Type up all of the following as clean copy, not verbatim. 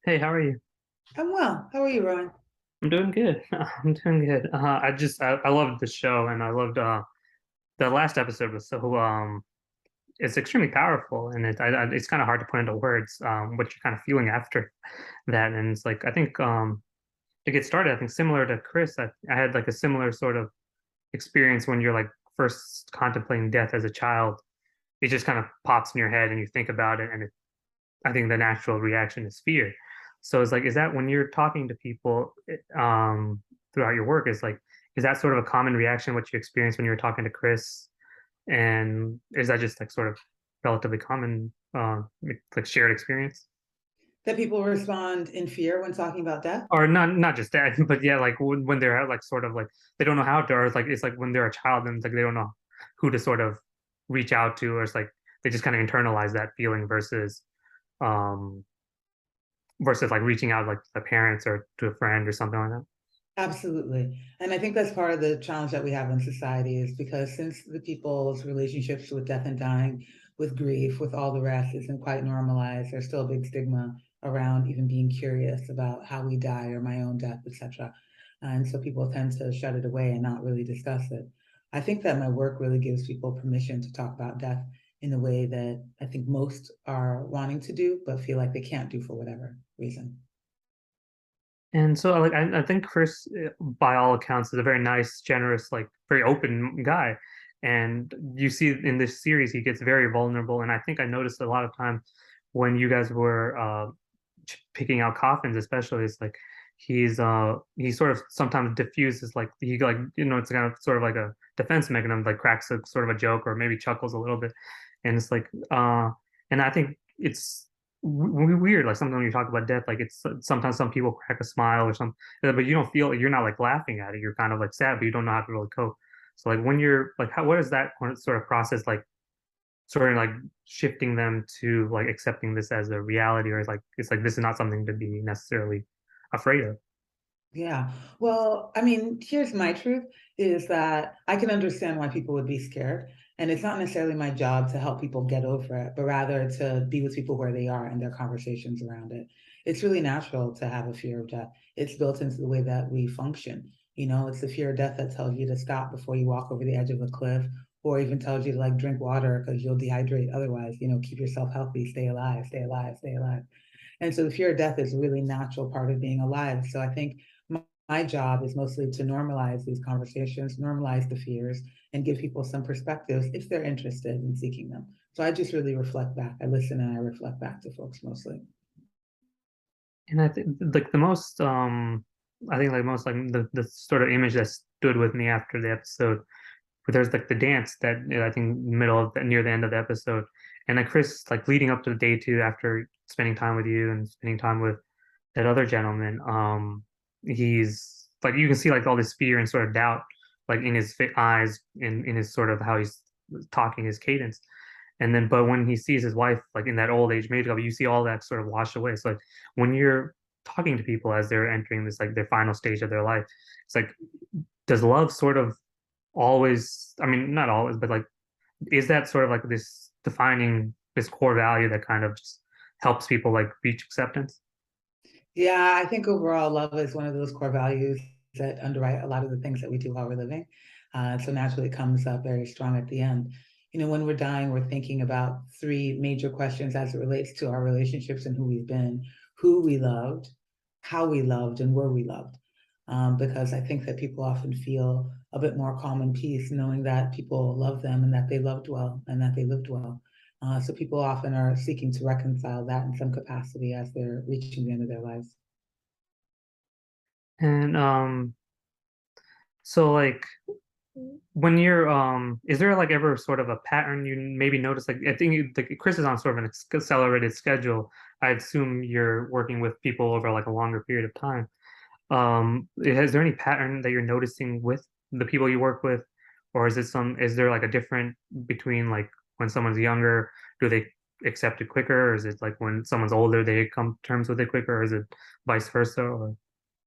Hey, how are you? I'm well. How are you, Rohan? I'm doing good. I'm doing good. I loved the show, and I loved the last episode was so it's extremely powerful, and it's kind of hard to put into words what you're kind of feeling after that. And it's like I think to get started, I think similar to Chris, I had like a similar sort of experience when you're like first contemplating death as a child. It just kind of pops in your head, and you think about it, and I think the natural reaction is fear. So it's like, is that when you're talking to people throughout your work, is that sort of a common reaction what you experience when you're talking to Chris? And is that just like sort of relatively common, like shared experience? That people respond in fear when talking about death? Or not just that, but yeah, like when they're like sort of like they don't know how to, or it's like when they're a child and it's like they don't know who to sort of reach out to, or it's like they just kind of internalize that feeling um versus like reaching out like to the parents or to a friend or something like that. Absolutely. And I think that's part of the challenge that we have in society is because since the people's relationships with death and dying, with grief, with all the rest isn't quite normalized, there's still a big stigma around even being curious about how we die or my own death, etc. And so people tend to shut it away and not really discuss it. I think that my work really gives people permission to talk about death in the way that I think most are wanting to do, but feel like they can't do for whatever reason. And so like I think Chris, by all accounts, is a very nice, generous, like very open guy. And you see in this series, he gets very vulnerable. And I think I noticed a lot of time when you guys were picking out coffins, especially, it's like he sort of sometimes diffuses like he like it's kind of sort of like a defense mechanism, like cracks a sort of a joke or maybe chuckles a little bit, and it's like and I think it's weird like sometimes when you talk about death, like it's sometimes some people crack a smile or something, but you don't feel you're not like laughing at it, you're kind of like sad, but you don't know how to really cope. So like when you're like what is that sort of process like, sort of like shifting them to like accepting this as a reality, or it's like this is not something to be necessarily afraid of. Yeah. Well, I mean, here's my truth is that I can understand why people would be scared. And it's not necessarily my job to help people get over it, but rather to be with people where they are and their conversations around it. It's really natural to have a fear of death. It's built into the way that we function. It's the fear of death that tells you to stop before you walk over the edge of a cliff, or even tells you to like drink water because you'll dehydrate otherwise. Keep yourself healthy, stay alive, stay alive, stay alive. And so the fear of death is a really natural part of being alive. So I think my job is mostly to normalize these conversations, normalize the fears, and give people some perspectives if they're interested in seeking them. So I just really reflect back. I listen and I reflect back to folks mostly. And I think like the most I think like most like the sort of image that stood with me after the episode, but there's like the dance that I think middle of near the end of the episode, and like Chris like leading up to the day two after spending time with you and spending time with that other gentleman, he's like you can see like all this fear and sort of doubt like in his eyes, in his sort of how he's talking, his cadence. And then but when he sees his wife like in that old age makeup, you see all that sort of wash away. So like when you're talking to people as they're entering this like their final stage of their life, it's like, does love sort of always, I mean not always, but like is that sort of like this defining this core value that kind of just helps people like reach acceptance? Yeah, I think overall love is one of those core values that underwrite a lot of the things that we do while we're living. So naturally it comes up very strong at the end. When we're dying, we're thinking about three major questions as it relates to our relationships and who we've been, who we loved, how we loved, and were we loved. Because I think that people often feel a bit more calm and peace knowing that people love them and that they loved well and that they lived well. So people often are seeking to reconcile that in some capacity as they're reaching the end of their lives. And so like when you're is there like ever sort of a pattern you maybe notice, like I think like Chris is on sort of an accelerated schedule. I assume you're working with people over like a longer period of time. Is there any pattern that you're noticing with the people you work with, or is there like a different between like when someone's younger, do they accept it quicker, or is it like when someone's older they come to terms with it quicker, or is it vice versa? Or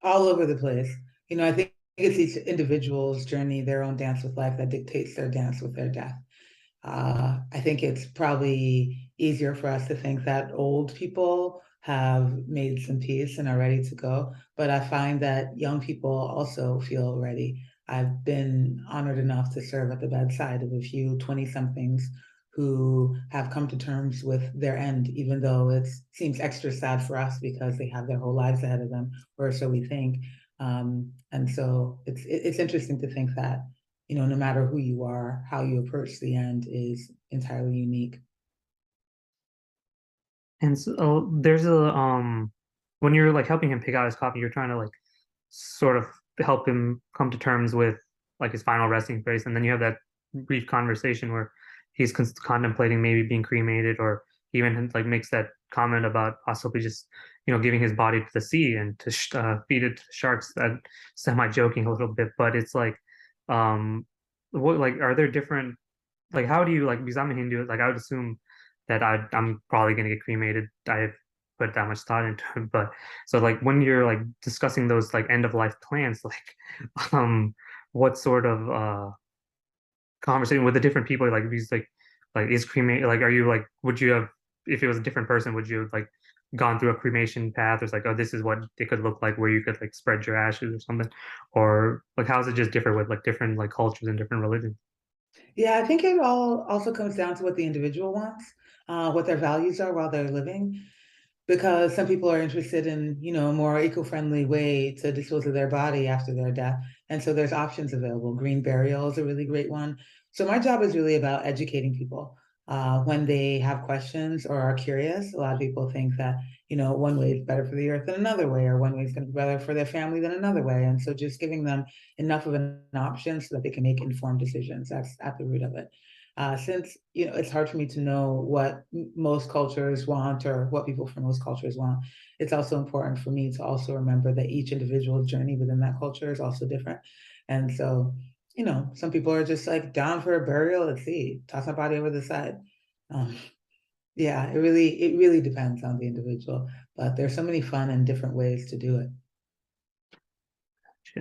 All over the place. I think it's each individual's journey, their own dance with life that dictates their dance with their death. I think it's probably easier for us to think that old people have made some peace and are ready to go. But I find that young people also feel ready. I've been honored enough to serve at the bedside of a few 20 somethings who have come to terms with their end, even though it seems extra sad for us because they have their whole lives ahead of them, or so we think. And so it's interesting to think that, you know, no matter who you are, how you approach the end is entirely unique. And so there's a when you're like helping him pick out his coffee, you're trying to like sort of help him come to terms with like his final resting place, and then you have that brief conversation where he's contemplating maybe being cremated, or even like makes that comment about possibly just giving his body to the sea and to feed it to the sharks. That semi joking a little bit, but it's like, what like are there different like how do you like because I'm a Hindu, like I would assume that I'm probably gonna get cremated. I've put that much thought into it. But so like when you're like discussing those like end of life plans, like what sort of conversation with the different people like these like is cremate like are you like would you have if it was a different person, would you have like gone through a cremation path or it's like, oh, this is what it could look like where you could like spread your ashes or something? Or like how does it just differ with like different like cultures and different religions? Yeah, I think it all also comes down to what the individual wants, what their values are while they're living. Because some people are interested in, you know, a more eco-friendly way to dispose of their body after their death. And so there's options available. Green burial is a really great one. So my job is really about educating people. When they have questions or are curious, a lot of people think that, you know, one way is better for the earth than another way, or one way is going to be better for their family than another way. And so just giving them enough of an option so that they can make informed decisions. That's at the root of it. Since you know it's hard for me to know what most cultures want or what people from most cultures want, it's also important for me to also remember that each individual's journey within that culture is also different. And so, you know, some people are just like down for a burial at sea, toss my body over the side. Um, yeah, it really depends on the individual, but there's so many fun and different ways to do it.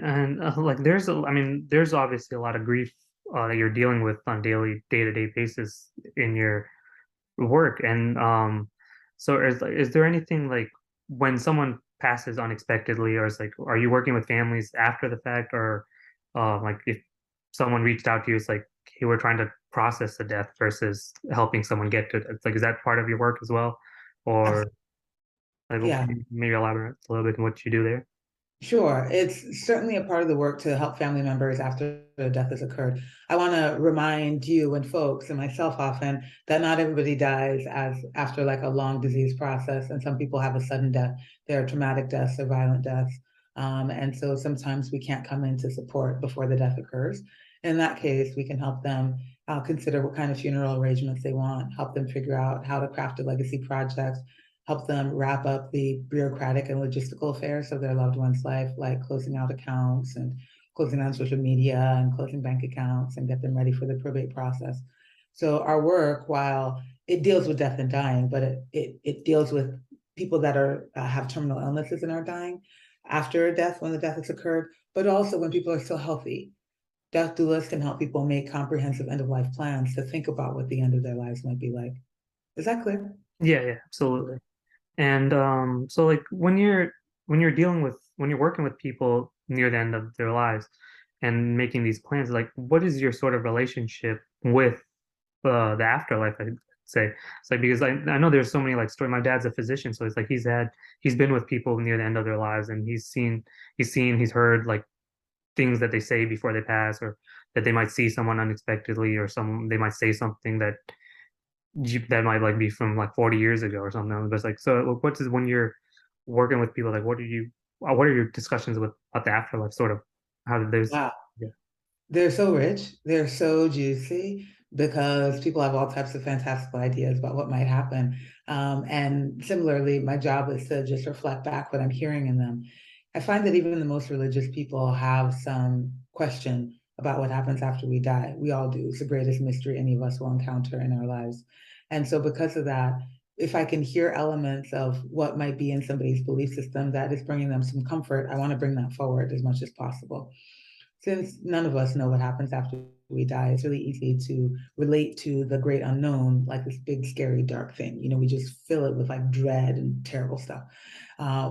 And like, I mean, there's obviously a lot of grief that you're dealing with on daily, day-to-day basis in your work. And so is there anything like when someone passes unexpectedly, or is like, are you working with families after the fact, or like if someone reached out to you, it's like, hey, we're trying to process the death versus helping someone get to it. It's like, is that part of your work as well, Abs- or like Yeah. maybe elaborate a little bit on what you do there? Sure. It's certainly a part of the work to help family members after a death has occurred. I want to remind you and folks and myself often that not everybody dies as after like a long disease process. And some people have a sudden death. There are traumatic deaths or violent deaths. And so sometimes we can't come in to support before the death occurs. In that case, we can help them consider what kind of funeral arrangements they want, help them figure out how to craft a legacy project, help them wrap up the bureaucratic and logistical affairs of their loved one's life, like closing out accounts and closing on social media and closing bank accounts and get them ready for the probate process. So our work, while it deals with death and dying, but it deals with people that are have terminal illnesses and are dying after a death when the death has occurred, but also when people are still healthy. Death doulas can help people make comprehensive end of life plans to think about what the end of their lives might be like. Is that clear? Yeah, yeah, absolutely. And so like when you're working with people near the end of their lives and making these plans, like what is your sort of relationship with the afterlife? I'd say it's like because I know there's so many like story. My dad's a physician, so it's like he's been with people near the end of their lives, and he's heard like things that they say before they pass, or that they might see someone unexpectedly, or some they might say something that might like be from like 40 years ago or something. But it's like, so what is when you're working with people, like what are your discussions with about the afterlife sort of? How did those Wow. yeah. They're so rich, they're so juicy because people have all types of fantastical ideas about what might happen. And similarly, my job is to just reflect back what I'm hearing in them. I find that even the most religious people have some question about what happens after we die. We all do. It's the greatest mystery any of us will encounter in our lives. And so, because of that, if I can hear elements of what might be in somebody's belief system that is bringing them some comfort, I want to bring that forward as much as possible. since none of us know what happens after we die, it's really easy to relate to the great unknown like this big, scary, dark thing. We just fill it with like dread and terrible stuff,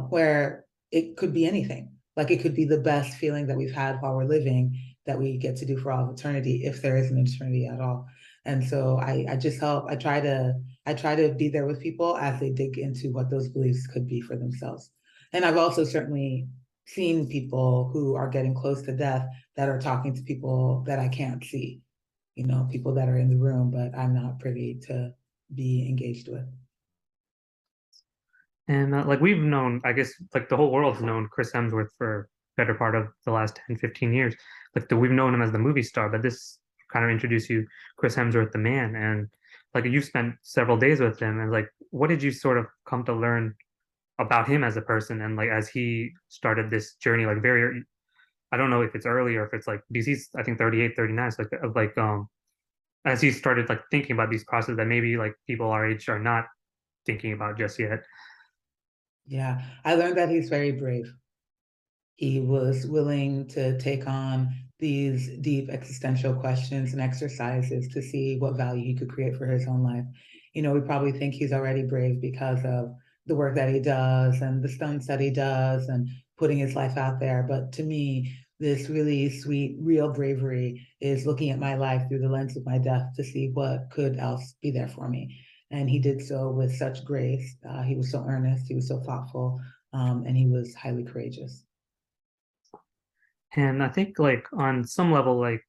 where it could be anything. Like it could be the best feeling that we've had while we're living that we get to do for all of eternity, if there is an eternity at all. And so I just help. I try to be there with people as they dig into what those beliefs could be for themselves. And I've also certainly seen people who are getting close to death that are talking to people that I can't see, people that are in the room, but I'm not privy to be engaged with. And like we've known, I guess like the whole world's known Chris Hemsworth for better part of the last 10, 15 years. We've known him as the movie star, but this kind of introduced you Chris Hemsworth, the man. And like you've spent several days with him, and like what did you sort of come to learn about him as a person, and like as he started this journey, like very, I don't know if it's early or if it's like because he's I think 38, 39, so as he started like thinking about these processes that maybe like people our age are not thinking about just yet. Yeah, I learned that he's very brave. He was willing to take on these deep existential questions and exercises to see what value he could create for his own life. We probably think he's already brave because of the work that he does and the stunts that he does and putting his life out there. But to me, this really sweet, real bravery is looking at my life through the lens of my death to see what could else be there for me. And he did so with such grace. He was so earnest, he was so thoughtful, and he was highly courageous. And I think like on some level, like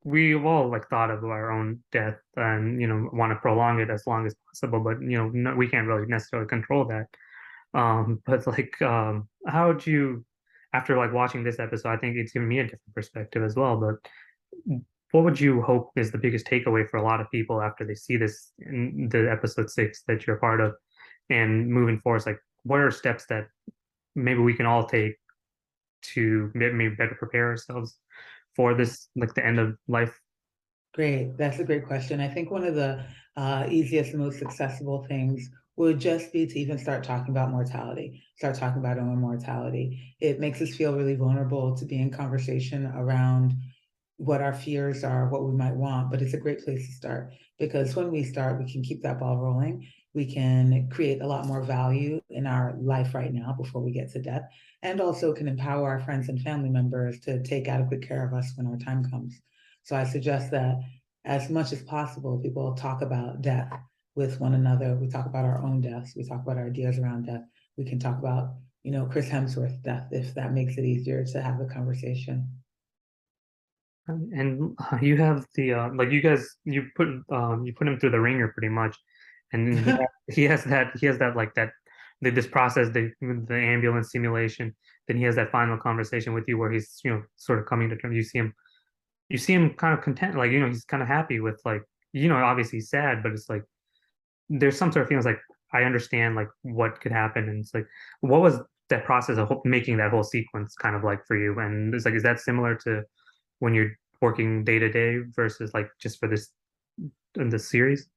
we've all like thought of our own death and want to prolong it as long as possible, but no, we can't really necessarily control that. But like how would you, after like watching this episode, I think it's given me a different perspective as well, but what would you hope is the biggest takeaway for a lot of people after they see this in the episode 6 that you're a part of and moving forward? Like what are steps that maybe we can all take to maybe better prepare ourselves for this, like the end of life? Great. That's a great question. I think one of the easiest and most accessible things would just be to even start talking about mortality, start talking about our own mortality. It makes us feel really vulnerable to be in conversation around what our fears are, what we might want, but it's a great place to start because when we start, we can keep that ball rolling. We can create a lot more value in our life right now before we get to death, and also can empower our friends and family members to take adequate care of us when our time comes. So I suggest that as much as possible, people talk about death with one another. We talk about our own deaths. We talk about our ideas around death. We can talk about, Chris Hemsworth's death if that makes it easier to have the conversation. And you have the like you guys you put him through the ringer pretty much, and then he has that like that this process the ambulance simulation. Then he has that final conversation with you where he's sort of coming to terms. You see him kind of content, like he's kind of happy with like obviously he's sad, but it's like there's some sort of feelings like I understand like what could happen, and it's like what was that process of making that whole sequence kind of like for you? And it's like is that similar to when you're working day to day versus like just for this in the series?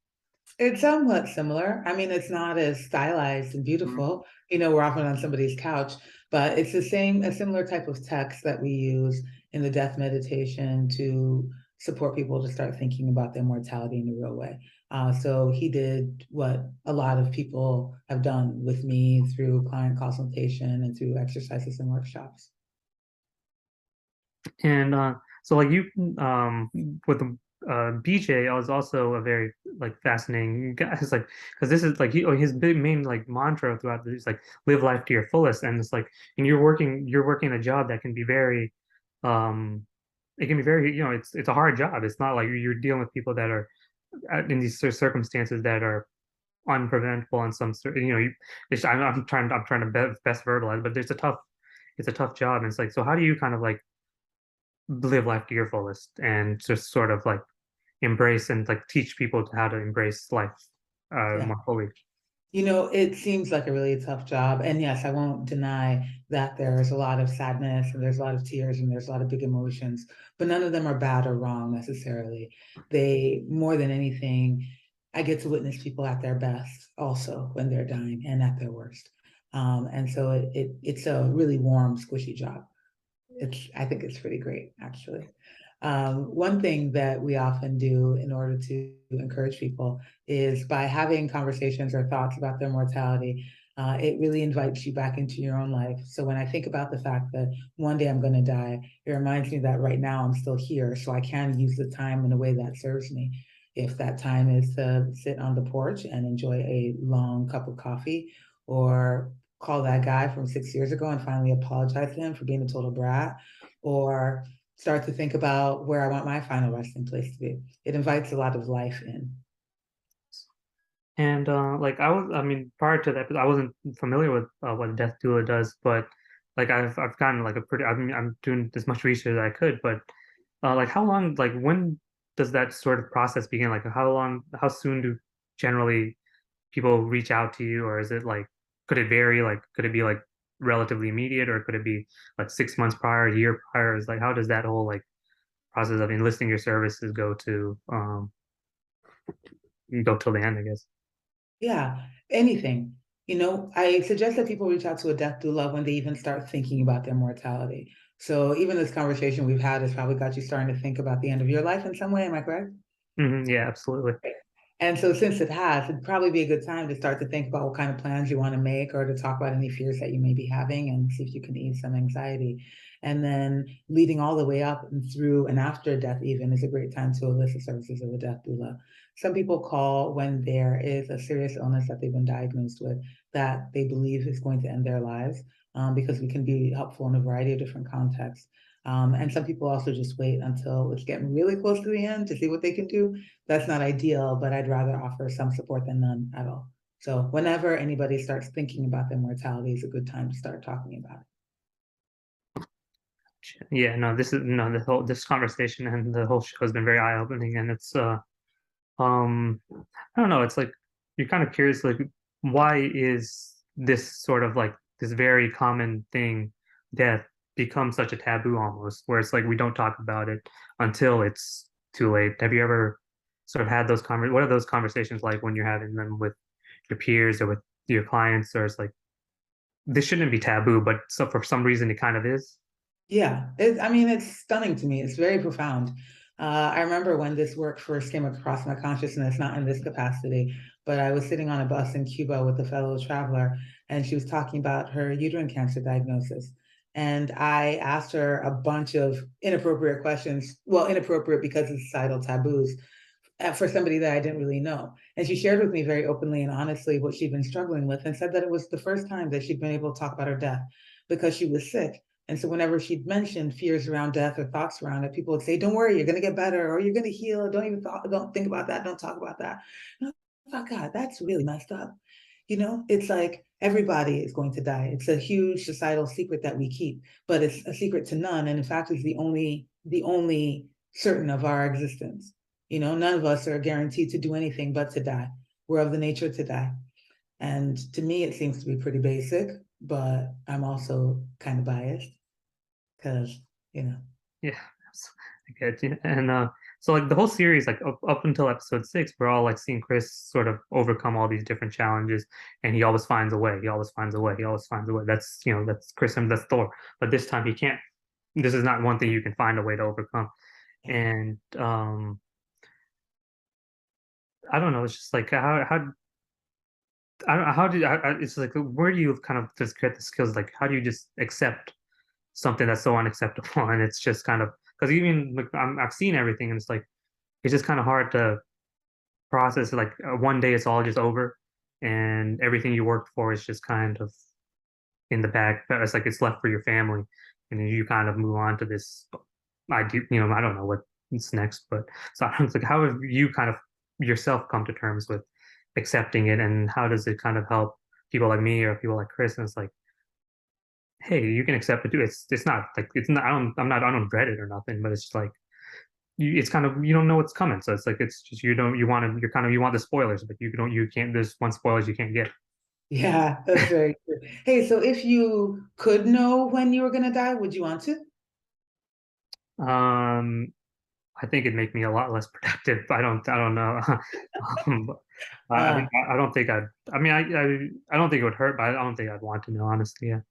It's somewhat similar. I mean, it's not as stylized and beautiful. We're often on somebody's couch, but it's a similar type of text that we use in the death meditation to support people to start thinking about their mortality in a real way. So he did what a lot of people have done with me through client consultation and through exercises and workshops. And so like you with the BJ was also a very like fascinating guy. It's like because this is like his big main like mantra throughout this is like live life to your fullest, and it's like and you're working a job that can be very um it can be very it's a hard job. It's not like you're dealing with people that are in these circumstances that are unpreventable in some I'm trying to best verbalize, but it's a tough job, and it's like so how do you kind of like live life to your fullest and just sort of like embrace and like teach people how to embrace life Yeah. more fully? It seems like a really tough job. And yes, I won't deny that there's a lot of sadness and there's a lot of tears and there's a lot of big emotions, but none of them are bad or wrong necessarily. They, more than anything, I get to witness people at their best also when they're dying and at their worst. And so it's a really warm, squishy job. I think it's pretty great, actually. One thing that we often do in order to encourage people is by having conversations or thoughts about their mortality, it really invites you back into your own life. So when I think about the fact that one day I'm going to die, it reminds me that right now I'm still here, so I can use the time in a way that serves me. If that time is to sit on the porch and enjoy a long cup of coffee, or call that guy from 6 years ago and finally apologize to him for being a total brat, or start to think about where I want my final resting place to be. It invites a lot of life in. And like I mean, prior to that, I wasn't familiar with what a death doula does, but like I've gotten like a pretty, I mean, I'm doing as much research as I could, but like how long, like when does that sort of process begin? Like how long, how soon do generally people reach out to you, or is it like, could it vary? Like, could it be like relatively immediate, or could it be like 6 months prior, a year prior? Is like, how does that whole like process of enlisting your services go till the end, I guess? Yeah, anything. I suggest that people reach out to a death doula when they even start thinking about their mortality. So even this conversation we've had has probably got you starting to think about the end of your life in some way. Am I correct? Yeah, absolutely. And so since it has, it'd probably be a good time to start to think about what kind of plans you want to make, or to talk about any fears that you may be having, and see if you can ease some anxiety. And then leading all the way up and through and after death even is a great time to enlist the services of a death doula. Some people call when there is a serious illness that they've been diagnosed with that they believe is going to end their lives, because we can be helpful in a variety of different contexts. And some people also just wait until it's getting really close to the end to see what they can do. That's not ideal, but I'd rather offer some support than none at all. So whenever anybody starts thinking about their mortality is a good time to start talking about it. Yeah, no, this is no, the whole this conversation and the whole show has been very eye-opening, and it's um I don't know, it's like you're kind of curious like why is this sort of like this very common thing, death, become such a taboo almost, where it's like we don't talk about it until it's too late. Have you ever sort of had those what are those conversations like when you're having them with your peers or with your clients, or it's like this shouldn't be taboo, but so for some reason it kind of is? Yeah, I mean, it's stunning to me. It's very profound. I remember when this work first came across my consciousness, not in this capacity, but I was sitting on a bus in Cuba with a fellow traveler, and she was talking about her uterine cancer diagnosis. And I asked her a bunch of inappropriate questions. Well, inappropriate because of societal taboos, for somebody that I didn't really know. And she shared with me very openly and honestly what she'd been struggling with, and said that it was the first time that she'd been able to talk about her death because she was sick. And so whenever she'd mentioned fears around death or thoughts around it, people would say, "Don't worry, you're going to get better, or you're going to heal. Don't think about that. Don't talk about that." And I thought, God, that's really messed up. It's like everybody is going to die. It's a huge societal secret that we keep, but it's a secret to none. And in fact, it's the only certain of our existence. None of us are guaranteed to do anything but to die. We're of the nature to die. And to me, it seems to be pretty basic, but I'm also kind of biased because, you know, Yeah, I get you. And so like the whole series, like up until episode 6, we're all like seeing Chris sort of overcome all these different challenges, and he always finds a way. He always finds a way. He always finds a way. That's that's Chris and that's Thor. But this time he can't. This is not one thing you can find a way to overcome. yeah. And I don't know. It's just like how I don't know, how do it's like where do you kind of just get the skills? Like how do you just accept something that's so unacceptable? And it's just kind of because even like I've seen everything, and it's like it's just kind of hard to process. Like one day it's all just over, and everything you worked for is just kind of in the back. It's like it's left for your family, and then you kind of move on to this idea. I don't know what's next, but so I don't like how have you kind of yourself come to terms with accepting it, and how does it kind of help people like me or people like Chris? And it's like, hey, you can accept it too. It's not like it's not. I don't dread it or nothing, but it's just like it's kind of you don't know what's coming. So it's like it's just you want the spoilers, but you can't. There's one spoilers you can't get. Yeah, that's very true. Hey, so if you could know when you were going to die, would you want to? Um, I think it'd make me a lot less productive. I don't know. But Uh, I don't think I'd. I mean, I don't think it would hurt, but I don't think I'd want to know honestly. Yeah.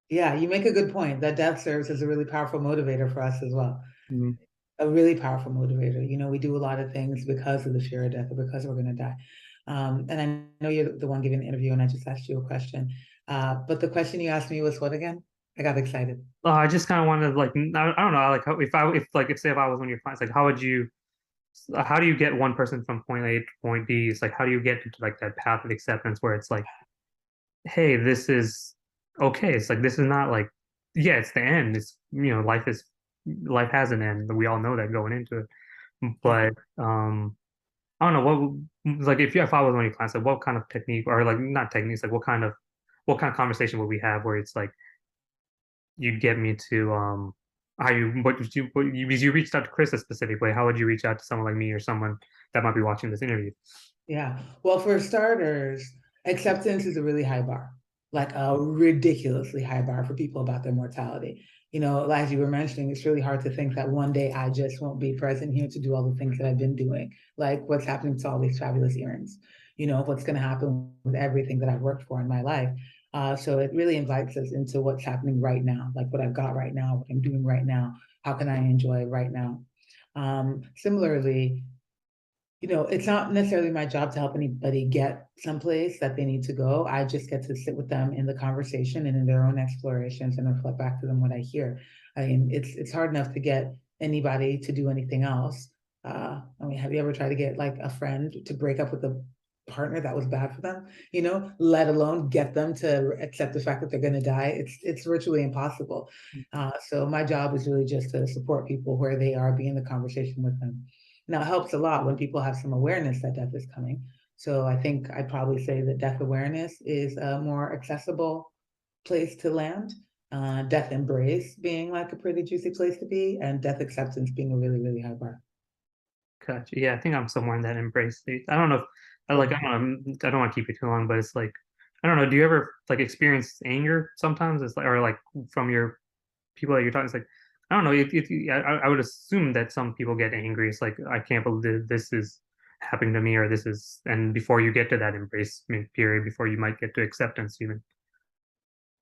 Yeah, you make a good point that death serves as a really powerful motivator for us as well. Mhm. A really powerful motivator. You know, we do a lot of things because of the fear of death or because we're going to die. And I know you're the one giving the interview, and I just asked you a question. But the question you asked me was what again? I got excited. I just kind of wanted to like I don't know like if say if I was one of your clients, like how do you get one person from point A to point B? It's like how do you get into like that path of acceptance where it's like, hey, this is okay. It's like this is not like, yeah, it's the end. It's, life has an end. We all know that going into it. Yeah. But I don't know like if I was one of your clients, like what kind of technique or like not techniques, like what kind of conversation would we have where it's like you'd get me to how you what you reached out to Chris a specific way. How would you reach out to someone like me or someone that might be watching this interview? Yeah. Well, for starters, acceptance is a really high bar, like a ridiculously high bar for people about their mortality. You know, as you were mentioning, it's really hard to think that one day I just won't be present here to do all the things that I've been doing, like what's happening to all these fabulous earrings, you know, what's going to happen with everything that I've worked for in my life. So it really invites us into what's happening right now, like what I've got right now, what I'm doing right now. How can I enjoy right now? Similarly, you know, it's not necessarily my job to help anybody get someplace that they need to go. I just get to sit with them in the conversation and in their own explorations and reflect back to them what I hear. I mean, it's hard enough to get anybody to do anything else. I mean, have you ever tried to get like a friend to break up with a partner that was bad for them? You know, let alone get them to accept the fact that they're going to die. It's virtually impossible. So my job is really just to support people where they are, be in the conversation with them. Now, it helps a lot when people have some awareness that death is coming. So I think I'd probably say that death awareness is a more accessible place to land. Death embrace being like a pretty juicy place to be, and death acceptance being a really, really high bar. Gotcha. Yeah, I think I'm somewhere in that embrace state. I don't know if Yeah. I don't want to keep you too long, but it's like I don't know. Do you ever like experience anger sometimes? It's like or like from your people that you're talking. It's like I don't know. I would assume that some people get angry. It's like I can't believe this is happening to me, or this is. And before you get to that embrace period, before you might get to acceptance, even.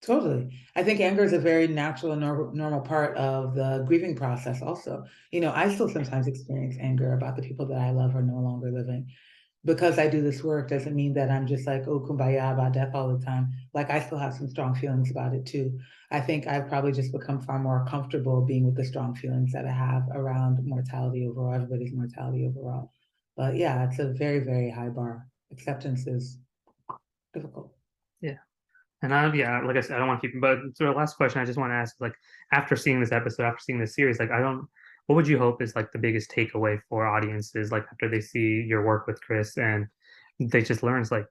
Totally. I think anger is a very natural and normal part of the grieving process also. You know, I still sometimes experience anger about the people that I love are no longer living. Because I do this work doesn't mean that I'm just like, oh, kumbaya about death all the time. Like I still have some strong feelings about it too. I think I've probably just become far more comfortable being with the strong feelings that I have around mortality overall, everybody's mortality overall. But yeah, it's a very, very high bar. Acceptance is difficult. Yeah. And yeah, like I said, I don't want to keep, but so the last question I just want to ask, like, after seeing this episode, after seeing this series, like, what would you hope is like the biggest takeaway for audiences, like after they see your work with Chris and they just learn, it's like,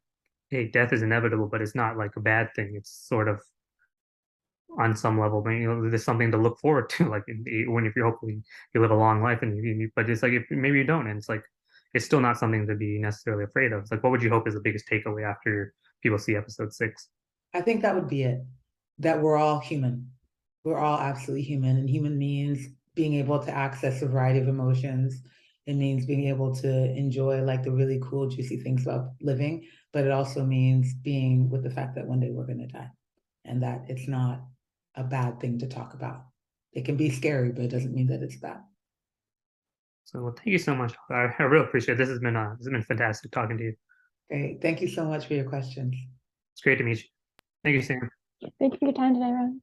hey, death is inevitable, but it's not like a bad thing. It's sort of on some level, but there's something to look forward to, like when if you hopefully you live a long life and but it's like if maybe you don't, and it's like it's still not something to be necessarily afraid of. It's like, what would you hope is the biggest takeaway after people see episode 6? I think that would be it. That we're all human. We're all absolutely human. And human means being able to access a variety of emotions. It means being able to enjoy like the really cool, juicy things about living. But it also means being with the fact that one day we're going to die and that it's not a bad thing to talk about. It can be scary, but it doesn't mean that it's bad. So well, thank you so much. I really appreciate it. This has been fantastic talking to you. Great. Thank you so much for your questions. It's great to meet you. Thank you, Sam. Thank you for your time today, Ron.